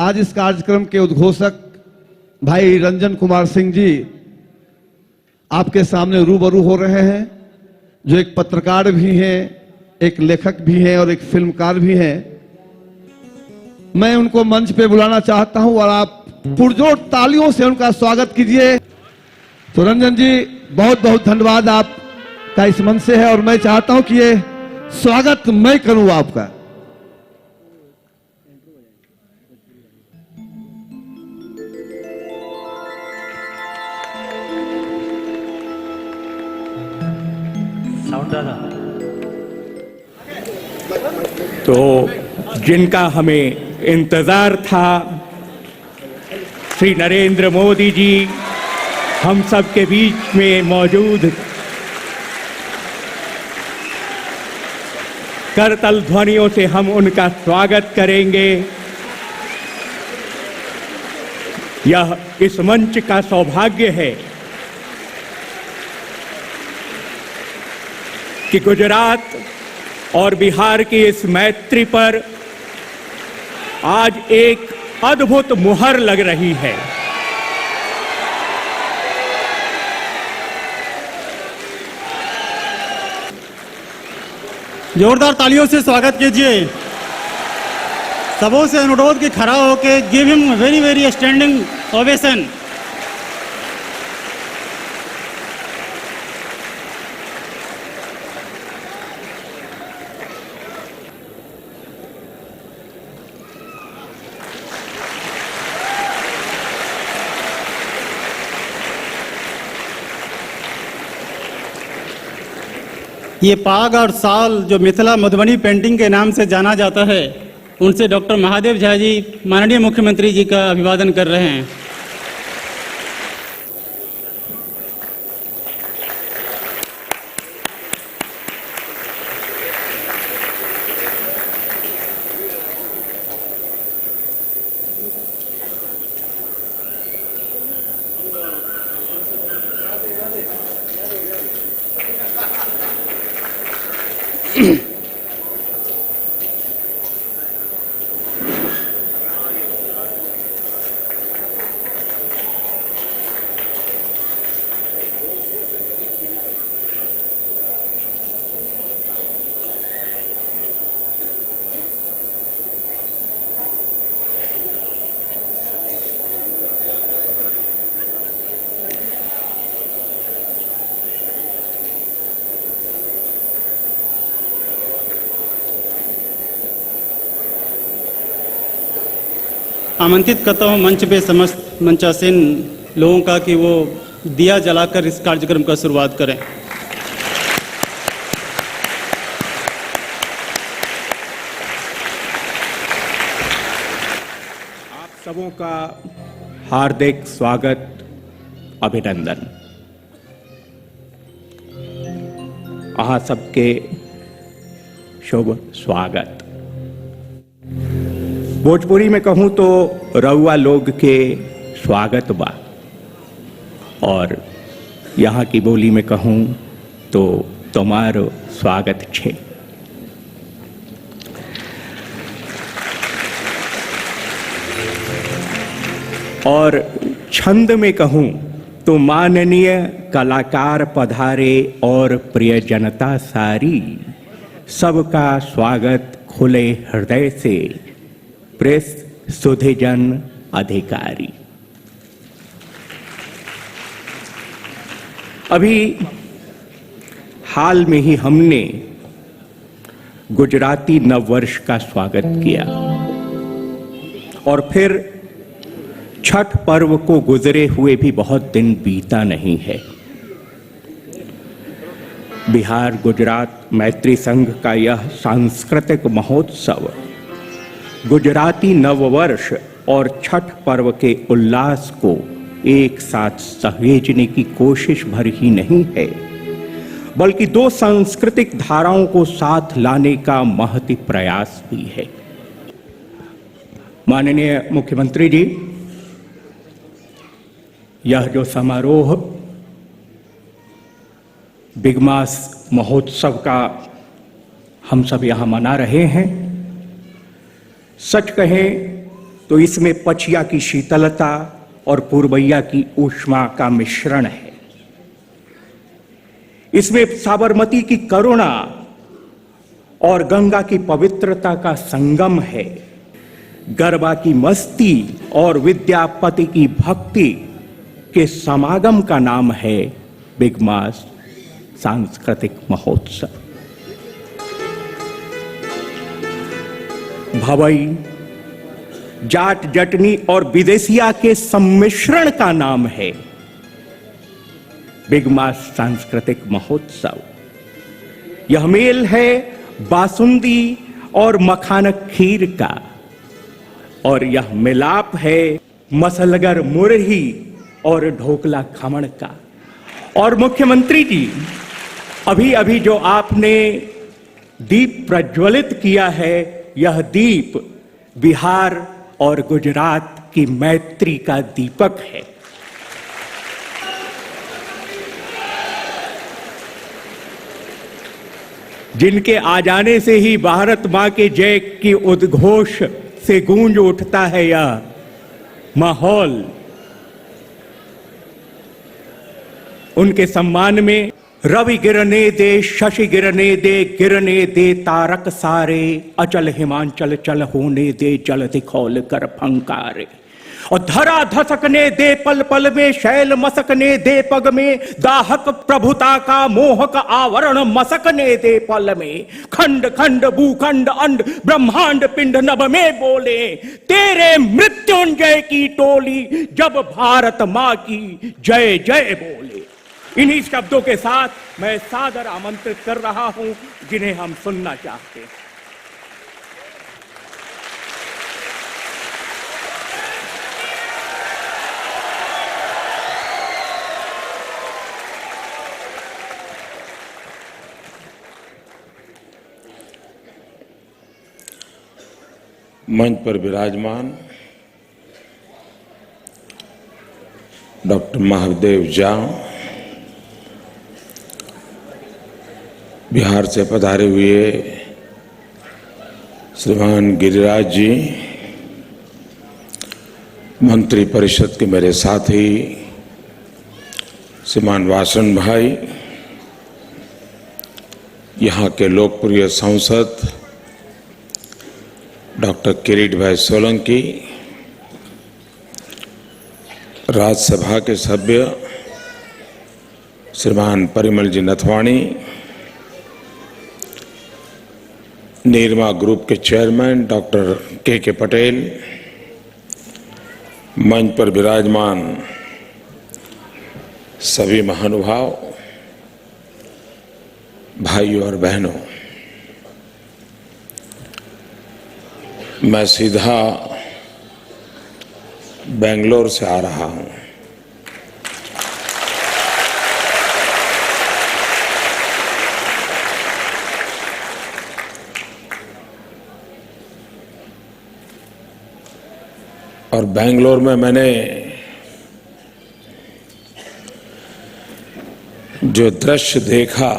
आज इस कार्यक्रम के उद्घोषक भाई रंजन कुमार सिंह जी आपके सामने रूबरू हो रहे हैं, जो एक पत्रकार भी हैं, एक लेखक भी हैं और एक फिल्मकार भी हैं। मैं उनको मंच पे बुलाना चाहता हूं और आप पुरजोर तालियों से उनका स्वागत कीजिए। तो रंजन जी, बहुत बहुत धन्यवाद आपका इस मंच से है और मैं चाहता हूं कि ये स्वागत मैं करूं आपका। तो जिनका हमें इंतजार था, श्री नरेंद्र मोदी जी हम सब के बीच में मौजूद, करतल ध्वनियों से हम उनका स्वागत करेंगे। यह इस मंच का सौभाग्य है कि गुजरात और बिहार की इस मैत्री पर आज एक अद्भुत मुहर लग रही है। जोरदार तालियों से स्वागत कीजिए। सबों से अनुरोध कि खड़ा होके give him very very standing ovation. ये पाग और साल जो मिथिला मधुबनी पेंटिंग के नाम से जाना जाता है, उनसे डॉक्टर महादेव झा जी माननीय मुख्यमंत्री जी का अभिवादन कर रहे हैं। आमंत्रित करता हूं मंच पे समस्त मंचासीन लोगों का कि वो दिया जलाकर इस कार्यक्रम का शुरुआत करें। आप सबों का हार्दिक स्वागत, अभिनंदन। आप सबके शुभ स्वागत। भोजपुरी में कहूं तो रउआ लोग के स्वागत बा, और यहाँ की बोली में कहूं तो तुम्हारो स्वागत छे। और छंद में कहूं तो माननीय कलाकार पधारे और प्रिय जनता सारी, सबका स्वागत खुले हृदय से, प्रेस सुधिजन अधिकारी। अभी हाल में ही हमने गुजराती नववर्ष का स्वागत किया और फिर छठ पर्व को गुजरे हुए भी बहुत दिन बीता नहीं है। बिहार गुजरात मैत्री संघ का यह सांस्कृतिक महोत्सव गुजराती नववर्ष और छठ पर्व के उल्लास को एक साथ सहेजने की कोशिश भर ही नहीं है, बल्कि दो सांस्कृतिक धाराओं को साथ लाने का महती प्रयास भी है। माननीय मुख्यमंत्री जी, यह जो समारोह बिग मास महोत्सव का हम सब यहाँ मना रहे हैं, सच कहें तो इसमें पछिया की शीतलता और पूर्वैया की ऊष्मा का मिश्रण है। इसमें साबरमती की करुणा और गंगा की पवित्रता का संगम है। गरबा की मस्ती और विद्यापति की भक्ति के समागम का नाम है बिग मास सांस्कृतिक महोत्सव। भवई, जाट जटनी और विदेशिया के सम्मिश्रण का नाम है बिग मास सांस्कृतिक महोत्सव। यह मेल है बासुंदी और मखान खीर का, और यह मिलाप है मसलगर मुरही और ढोकला खमण का। और मुख्यमंत्री जी, अभी अभी जो आपने दीप प्रज्वलित किया है, यह दीप बिहार और गुजरात की मैत्री का दीपक है। जिनके आ जाने से ही भारत मां के जय की उद्घोष से गूंज उठता है यह माहौल, उनके सम्मान में रवि गिरने दे, शशि गिरने दे, गिरने दे तारक सारे, अचल हिमांचल चल होने दे, जल दिखौल कर फंकारे। और धरा धसकने दे पल पल में, शैल मसकने दे पग में, दाहक प्रभुता का मोहक आवरण मसकने दे पल में। खंड खंड भूखंड अंड ब्रह्मांड पिंड नभ में बोले, तेरे मृत्युंजय की टोली जब भारत मां की जय जय बोले। इन्हीं शब्दों के साथ मैं सादर आमंत्रित कर रहा हूं जिन्हें हम सुनना चाहते हैं। मंच पर विराजमान डॉक्टर महादेव झा, बिहार से पधारे हुए श्रीमान गिरिराज जी, मंत्री परिषद के मेरे साथी श्रीमान वासन भाई, यहाँ के लोकप्रिय सांसद डॉक्टर किरीट भाई सोलंकी, राज्यसभा के सभ्य श्रीमान परिमल जी नथवाणी, निर्मा ग्रुप के चेयरमैन डॉक्टर के पटेल, मंच पर विराजमान सभी महानुभाव, भाइयों और बहनों, मैं सीधा बेंगलोर से आ रहा हूं। और बेंगलोर में मैंने जो दृश्य देखा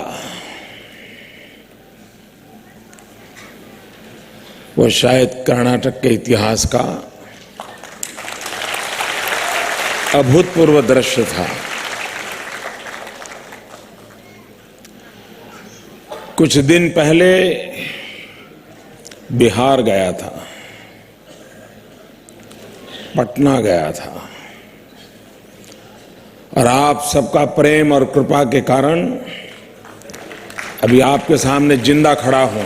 वो शायद कर्नाटक के इतिहास का अभूतपूर्व दृश्य था। कुछ दिन पहले बिहार गया था, पटना गया था, और आप सबका प्रेम और कृपा के कारण अभी आपके सामने जिंदा खड़ा हूं।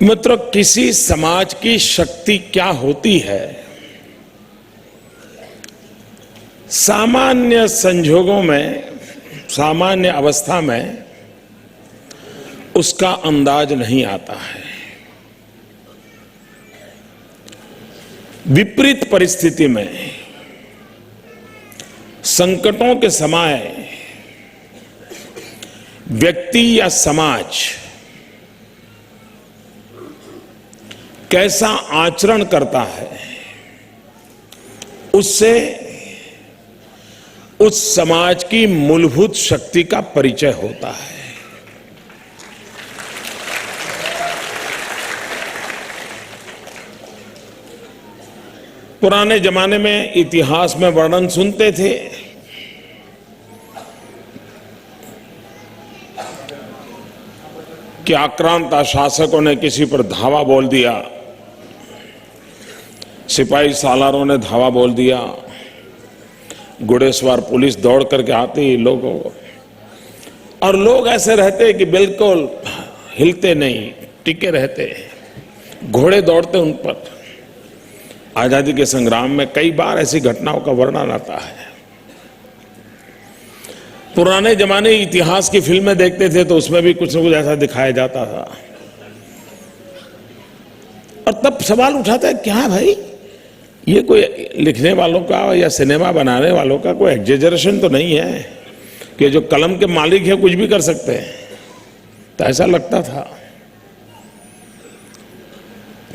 मित्रों, किसी समाज की शक्ति क्या होती है, सामान्य संजोगों में, सामान्य अवस्था में उसका अंदाज नहीं आता है। विपरीत परिस्थिति में, संकटों के समय व्यक्ति या समाज कैसा आचरण करता है, उससे उस समाज की मूलभूत शक्ति का परिचय होता है। पुराने जमाने में इतिहास में वर्णन सुनते थे कि आक्रांता शासकों ने किसी पर धावा बोल दिया, सिपाही सालारों ने धावा बोल दिया, घुड़सवार पुलिस दौड़ करके आती लोगों को, और लोग ऐसे रहते कि बिल्कुल हिलते नहीं, टिके रहते, घोड़े दौड़ते उन पर। आजादी के संग्राम में कई बार ऐसी घटनाओं का वर्णन आता है। पुराने जमाने इतिहास की फिल्में देखते थे तो उसमें भी कुछ न कुछ ऐसा दिखाया जाता था, और तब सवाल उठाता है क्या भाई, ये कोई लिखने वालों का या सिनेमा बनाने वालों का कोई एग्जेजरेशन तो नहीं है कि जो कलम के मालिक है कुछ भी कर सकते हैं। तो ऐसा लगता था,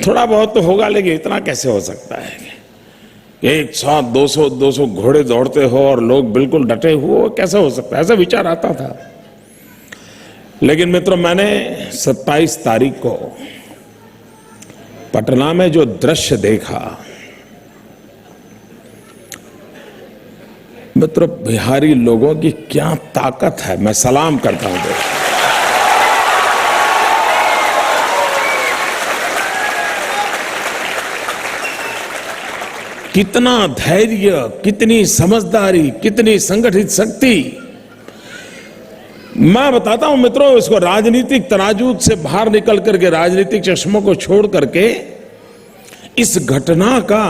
थोड़ा बहुत तो होगा, लेकिन इतना कैसे हो सकता है कि 100, 200 घोड़े दौड़ते हो और लोग बिल्कुल डटे हुए, कैसे हो सकता है? ऐसा विचार आता था। लेकिन मित्रों, मैंने 27 तारीख को पटना में जो दृश्य देखा, मित्रों, बिहारी लोगों की क्या ताकत है, मैं सलाम करता हूं। कितना धैर्य, कितनी समझदारी, कितनी संगठित शक्ति। मैं बताता हूं मित्रों, इसको राजनीतिक तराजू से बाहर निकल करके, राजनीतिक चश्मों को छोड़ करके इस घटना का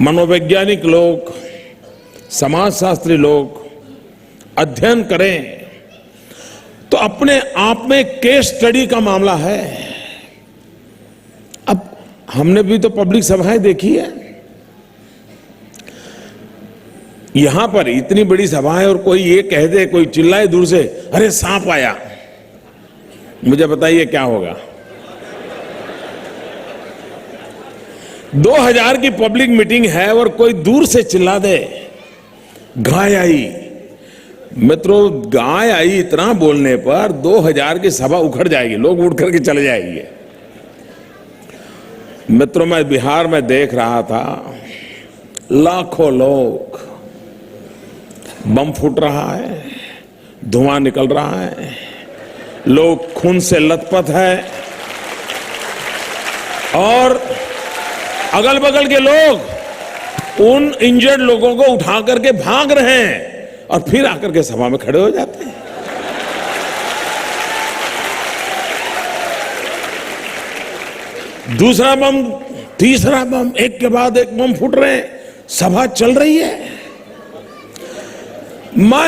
मनोवैज्ञानिक लोग, समाजशास्त्री लोग अध्ययन करें तो अपने आप में केस स्टडी का मामला है। अब हमने भी तो पब्लिक सभाएं देखी है, यहां पर इतनी बड़ी सभा है और कोई ये कह दे, कोई चिल्लाए दूर से, अरे सांप आया, मुझे बताइए क्या होगा? 2000 की पब्लिक मीटिंग है और कोई दूर से चिल्ला दे गाय आई। मित्रों, गाय आई इतना बोलने पर 2000 की सभा उखड़ जाएगी, लोग उठ करके चले जाएंगे। मित्रों, मैं बिहार में देख रहा था, लाखों लोग, बम फूट रहा है, धुआं निकल रहा है, लोग खून से लथपथ है और अगल बगल के लोग उन इंजर्ड लोगों को उठा करके भाग रहे हैं और फिर आकर के सभा में खड़े हो जाते हैं। दूसरा बम, तीसरा बम, एक के बाद एक बम फूट रहे हैं, सभा चल रही है।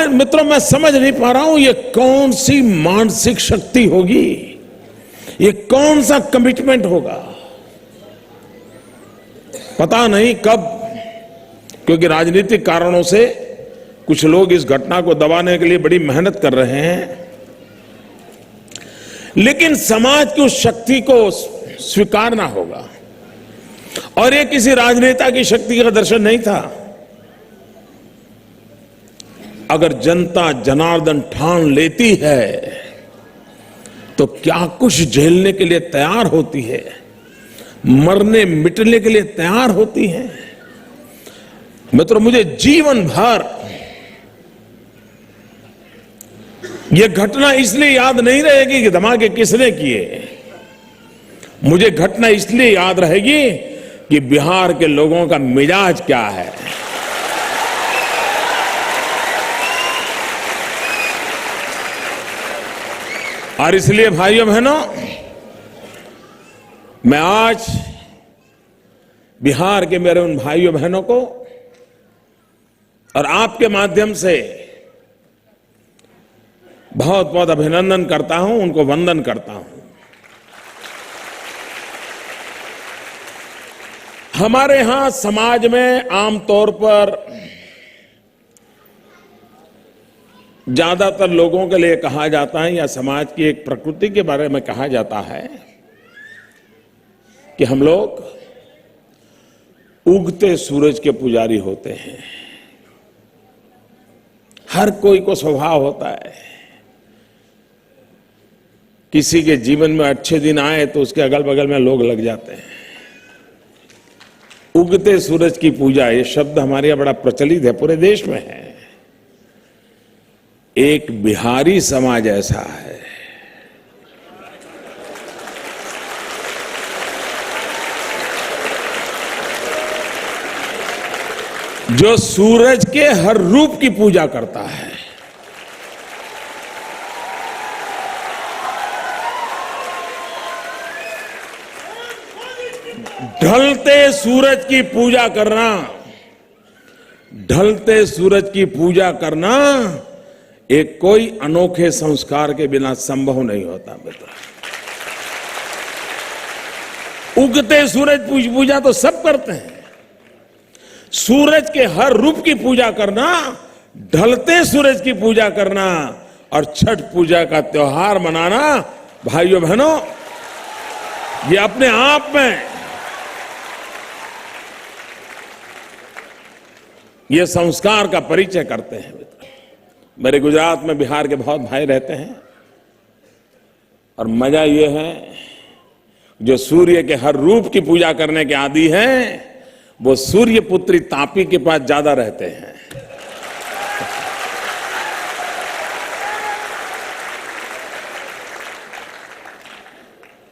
मित्रों, मैं समझ नहीं पा रहा हूं ये कौन सी मानसिक शक्ति होगी, ये कौन सा कमिटमेंट होगा। पता नहीं कब, क्योंकि राजनीतिक कारणों से कुछ लोग इस घटना को दबाने के लिए बड़ी मेहनत कर रहे हैं, लेकिन समाज की उस शक्ति को स्वीकारना होगा। और ये किसी राजनेता की शक्ति का दर्शन नहीं था। अगर जनता जनार्दन ठान लेती है तो क्या कुछ झेलने के लिए तैयार होती है, मरने मिटने के लिए तैयार होती है। मित्रों, मुझे जीवन भर यह घटना इसलिए याद नहीं रहेगी कि धमाके किसने किए, मुझे घटना इसलिए याद रहेगी कि बिहार के लोगों का मिजाज क्या है। और इसलिए भाइयों बहनों, मैं आज बिहार के मेरे उन भाइयों बहनों को और आपके माध्यम से बहुत बहुत अभिनंदन करता हूं, उनको वंदन करता हूं। हमारे यहां समाज में आमतौर पर ज्यादातर लोगों के लिए कहा जाता है, या समाज की एक प्रकृति के बारे में कहा जाता है कि हम लोग उगते सूरज के पुजारी होते हैं। हर कोई को स्वभाव होता है, किसी के जीवन में अच्छे दिन आए तो उसके अगल बगल में लोग लग जाते हैं। उगते सूरज की पूजा, ये शब्द हमारे यहाँ बड़ा प्रचलित है, पूरे देश में है। एक बिहारी समाज ऐसा है जो सूरज के हर रूप की पूजा करता है। ढलते सूरज की पूजा करना, ढलते सूरज की पूजा करना एक कोई अनोखे संस्कार के बिना संभव नहीं होता बेटा। उगते सूरज पूजा तो सब करते हैं, सूरज के हर रूप की पूजा करना, ढलते सूरज की पूजा करना और छठ पूजा का त्योहार मनाना, भाइयों बहनों, ये अपने आप में ये संस्कार का परिचय करते हैं। मेरे गुजरात में बिहार के बहुत भाई रहते हैं और मजा ये है, जो सूर्य के हर रूप की पूजा करने के आदी हैं, वो सूर्य पुत्री तापी के पास ज्यादा रहते हैं।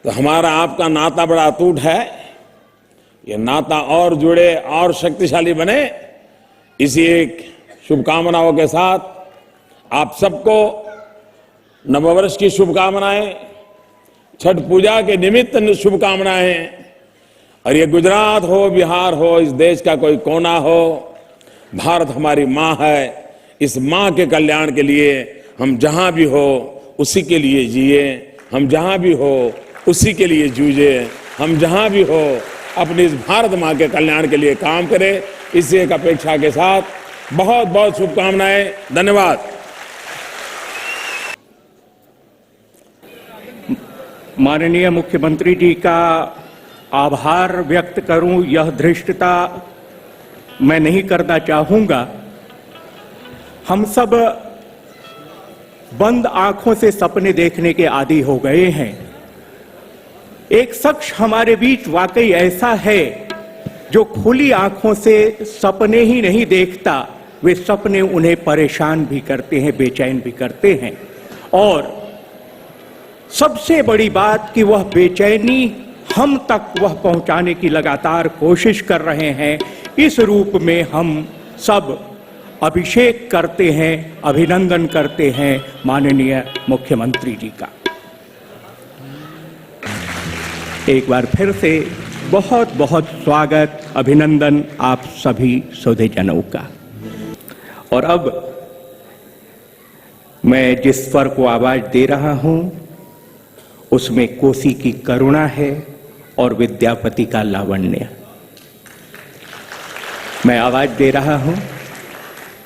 तो हमारा आपका नाता बड़ा अटूट है, ये नाता और जुड़े और शक्तिशाली बने, इसी एक शुभकामनाओं के साथ आप सबको नववर्ष की शुभकामनाएं, छठ पूजा के निमित्त शुभकामनाएं। और ये गुजरात हो, बिहार हो, इस देश का कोई कोना हो, भारत हमारी माँ है। इस माँ के कल्याण के लिए हम जहां भी हो उसी के लिए जिए, हम जहां भी हो उसी के लिए जूझे, हम जहां भी हो अपनी इस भारत माँ के कल्याण के लिए काम करें। इसी एक अपेक्षा के साथ बहुत बहुत शुभकामनाएं। धन्यवाद। माननीय मुख्यमंत्री जी का आभार व्यक्त करूं, यह धृष्टता मैं नहीं करना चाहूंगा। हम सब बंद आंखों से सपने देखने के आदी हो गए हैं। एक शख्स हमारे बीच वाकई ऐसा है जो खुली आंखों से सपने ही नहीं देखता, वे सपने उन्हें परेशान भी करते हैं, बेचैन भी करते हैं। और सबसे बड़ी बात कि वह बेचैनी हम तक वह पहुंचाने की लगातार कोशिश कर रहे हैं। इस रूप में हम सब अभिषेक करते हैं, अभिनंदन करते हैं माननीय मुख्यमंत्री जी का। एक बार फिर से बहुत बहुत स्वागत, अभिनंदन आप सभी सुधीजनों का। और अब मैं जिस स्वर को आवाज दे रहा हूं उसमें कोसी की करुणा है और विद्यापति का लावण्य। मैं आवाज दे रहा हूं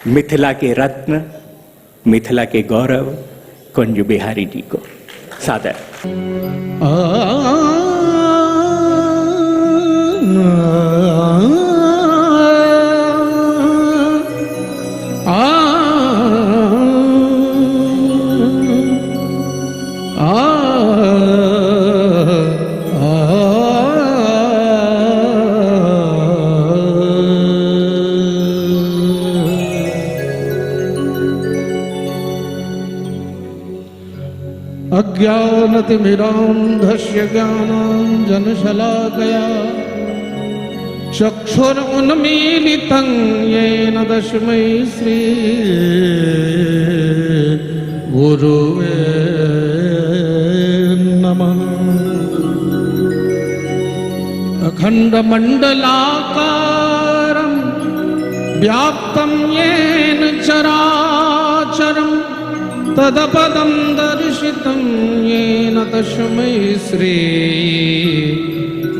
मिथिला के रत्न, मिथिला के गौरव कुंज बिहारी जी को। सादर। अज्ञानतिमिरान्धस्य ज्ञानाञ्जनशलाकया चक्षुरुन्मीलितं येन तस्मै श्री गुरुवे नमः। अखण्डमण्डलाकारं व्याप्तं येन चराचरं तदपदं दर्शितं येन तस्मै श्री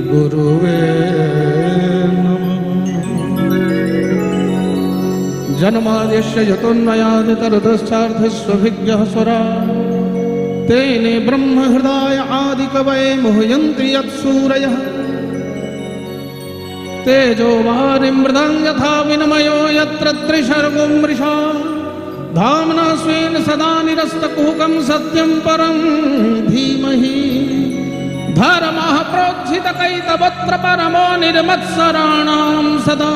गुरुवे नमः। जन्माद्यस्य यतोऽन्वयादितरतश्चार्थस्वभिज्ञः स्वराट् तेने ब्रह्म हृदय आदिकवये मुह्यन्ति यत्सूरयः। तेजो वारिमृदं यथा विनिमयो यत्र त्रिसर्गो मृषा धाम्ना स्वेन सदा निरस्तकुहकं सत्यं परं धीमहि धर्मः प्रोज्झितकैतवत्र परमो निर्मत्सराणां सदा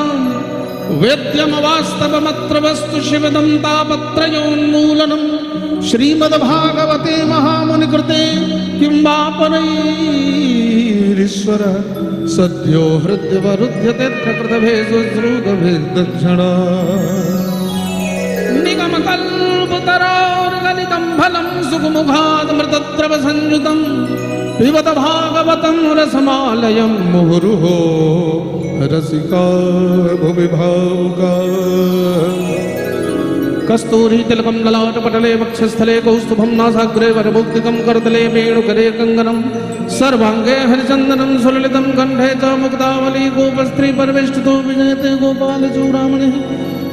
वेद्यं वास्तवमत्र वस्तु शिवदं तापत्रयोन्मूलनं श्रीमद्भागवते महामुनिकृते किं वा परैरीश्वरः सद्यो हृद्यवरुध्यते कृतभेषु श्रुतभेदक्षणा निगमकल्पतरोर्गलितं फलं सुखमुखादमृतद्रवसंयुतं पिबत भागवतं रसमालयं मुहुर्मुहुः रसिका भुवि भावुका कस्तूरी तिलकं ललाटपटले वक्षस्थले कौस्तुभं नासाग्रे वरभुक्तिकं करतले वेणुकरे कङ्गनं सर्वाङ्गे हरिचन्दनं सुललितं कण्ठे च मुक्तावली गोपस्त्री परवेष्टितो विजयते गोपालचूडामणिः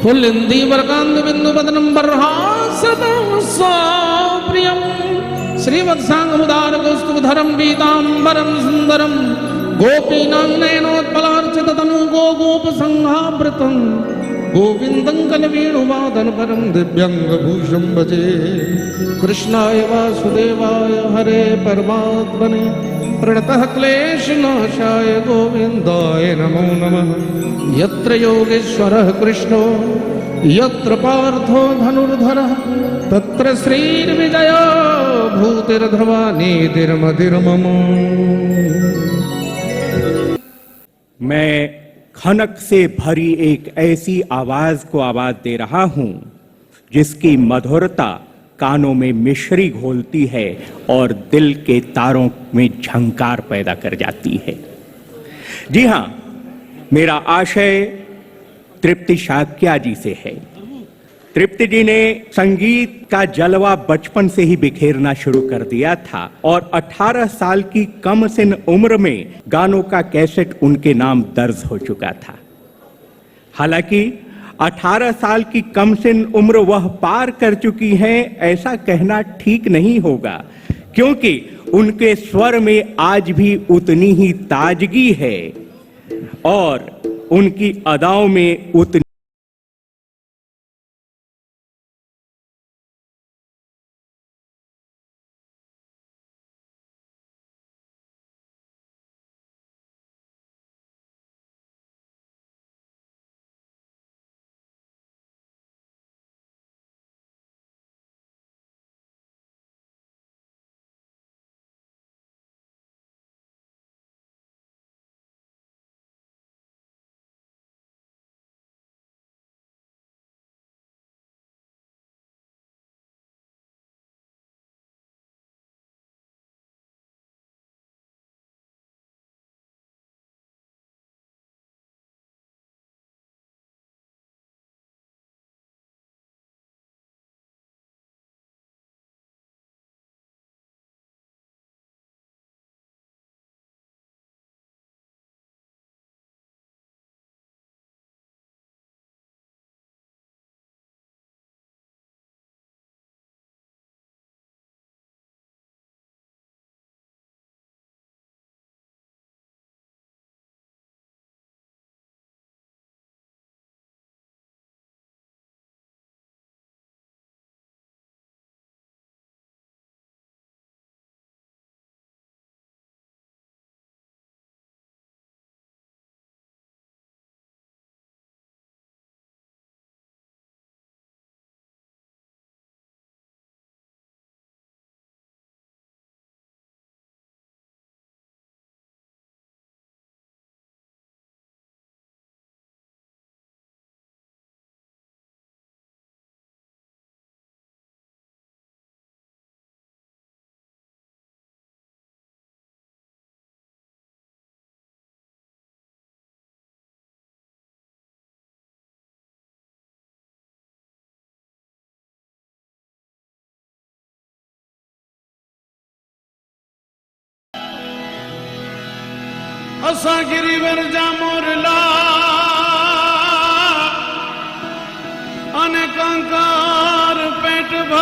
पुल्लिन्दीवरकान्दबिन्दुवदनं बर्हासतं स्वप्रियं श्रीवत्साङ्गमुदारकौस्तुभधरं पीताम्बरं सुन्दरं गोपीनां नयनोत्पलार्चिततनु गोपसंहावृतं गोविन्दं कलवीणुवादनपरं दिव्यङ्गभूषं भजे कृष्णाय वासुदेवाय हरे परमात्मने प्रणतः क्लेशनाशाय गोविन्दाय नमो नमः यत्र योगेश्वरः कृष्णो यत्र पार्थो धनुर्धरः तत्र श्रीर्विजयो भूतिर्ध्रुवा नीतिर्मतिर्मम। मैं खनक से भरी एक ऐसी आवाज को आवाज दे रहा हूं जिसकी मधुरता कानों में मिश्री घोलती है और दिल के तारों में झंकार पैदा कर जाती है। जी हां, मेरा आशय तृप्ति शाक्या जी से है। तृप्ति जी ने संगीत का जलवा बचपन से ही बिखेरना शुरू कर दिया था और 18 साल की कम सिन उम्र में गानों का कैसेट उनके नाम दर्ज हो चुका था। हालांकि 18 साल की कम सिन उम्र वह पार कर चुकी हैं, ऐसा कहना ठीक नहीं होगा, क्योंकि उनके स्वर में आज भी उतनी ही ताजगी है और उनकी अदाओं में उतनी असा गिरिवर जा मोरला अनेकांकार पेट भर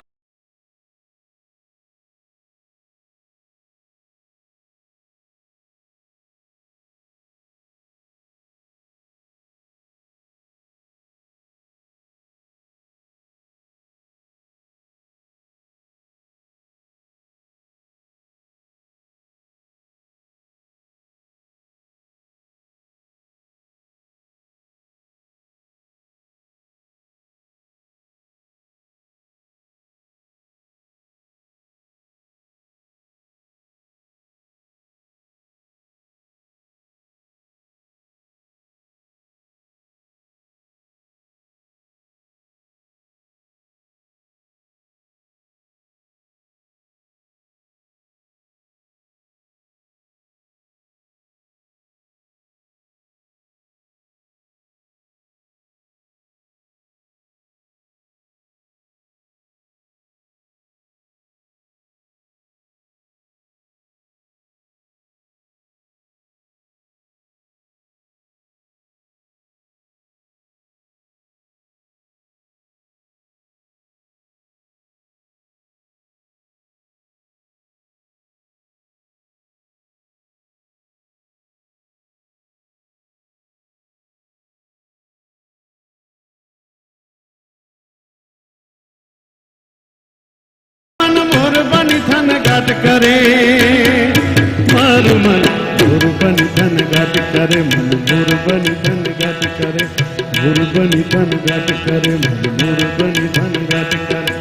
थन घट करे मन मन गुरु बनि थन घट करे मन गुरु बनि थन घट करे गुरु बनि थन घट करे मन गुरु बनि थन घट करे।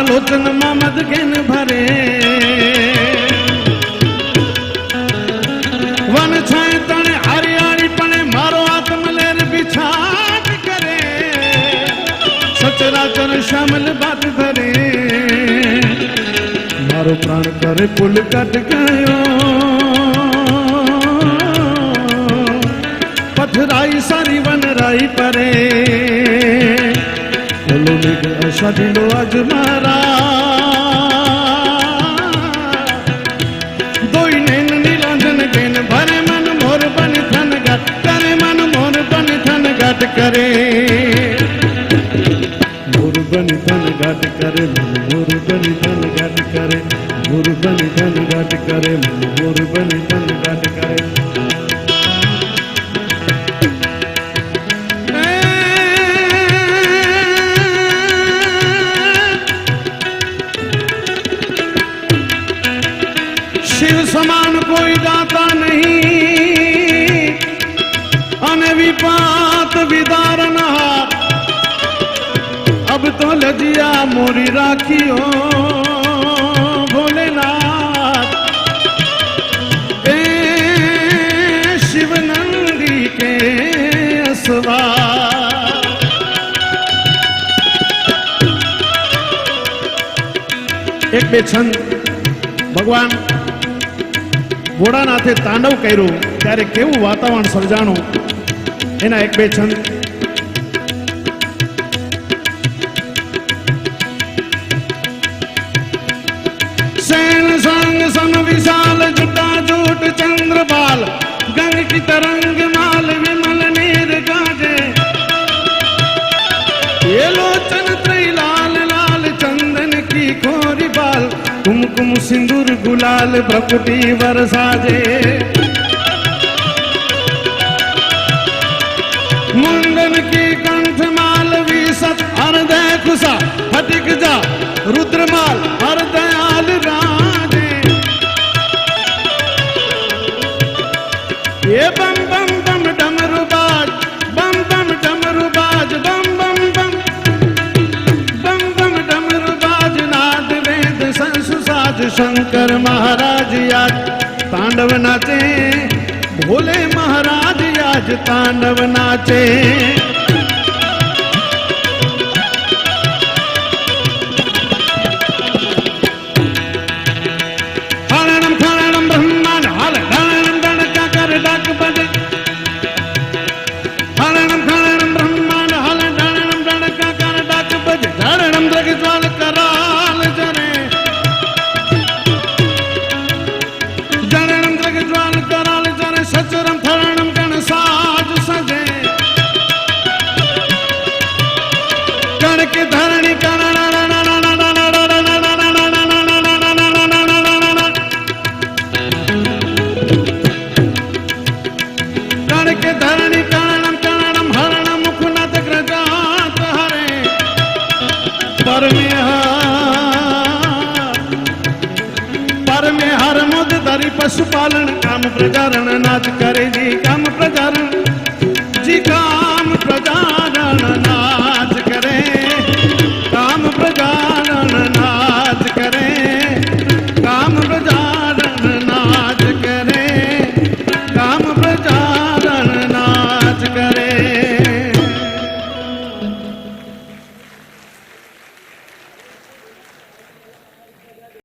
लोचन ममद घेन भरे वन छाए तने हरियाणी पने मारो आत्मलेर बिछाट करे सचराचर शामिल बात भरे मारो प्राण करे पुल कट गयो पथराई सारी वनराई परे बोलो मेघ अषाढ़िलो आज मारा दोई नैन नीलांजन घेन भरे मन मोर बनि थन घट करे मन मोर बनि थन घट करे मोर बनि थन घट करे मन मोर बनि थन घट करे मोर बनि थन घट करे मन मोर बनि थन घट करे। शिव समान कोई दाता नहीं अनविपात विदारण अब तो लजिया मोरी राखियो भोलेनाथ ए शिव नंदी के असवार एक बेछंद भगवान ભોળાનાથે તાંડવ કર્યું ત્યારે કેવું વાતાવરણ સર્જાણું એના એક બે છંદ। सैन संग सम विशाल जुटा जूट चंद्रबाल गंग की तरंग माल विमल नीर गाजे ये लोचन त्रैलाल लाल चंदन की खोरी बाल कुमकुम सिंदूर गुलाल भ्रकुटी बरसाजे मुंडन की कंठमाल विसत हृदय खुशा फटिक जा रुद्रमाल हरदयाल राजे ये बम बम बम डमरू बाज बम बम डमरू बाज बम बम बम बम बम डमरू बाज नाद वेद संसु साज आज शंकर महाराज आज तांडव नाचे, भोले महाराज आज तांडव नाचे। हरणम खरणम ब्रह्मांड हल ढणम ढण का कर डाक बजे, हरणम खरणम ब्रह्मांड हल ढणम ढण का कर डाक बजे, धरणम द्रग ज्वाल कराल जरे, धरणम द्रग ज्वाल कराल जरे, सचरम खरणम गण साज सजे, गण के धरणी करण के धरणी कारणम कारणम हरणम मुखनाथ ग्रजात हरे, पर में हर मुद धरी पशुपालन, काम प्रजारण नाच करे जी काम प्रजारण जी का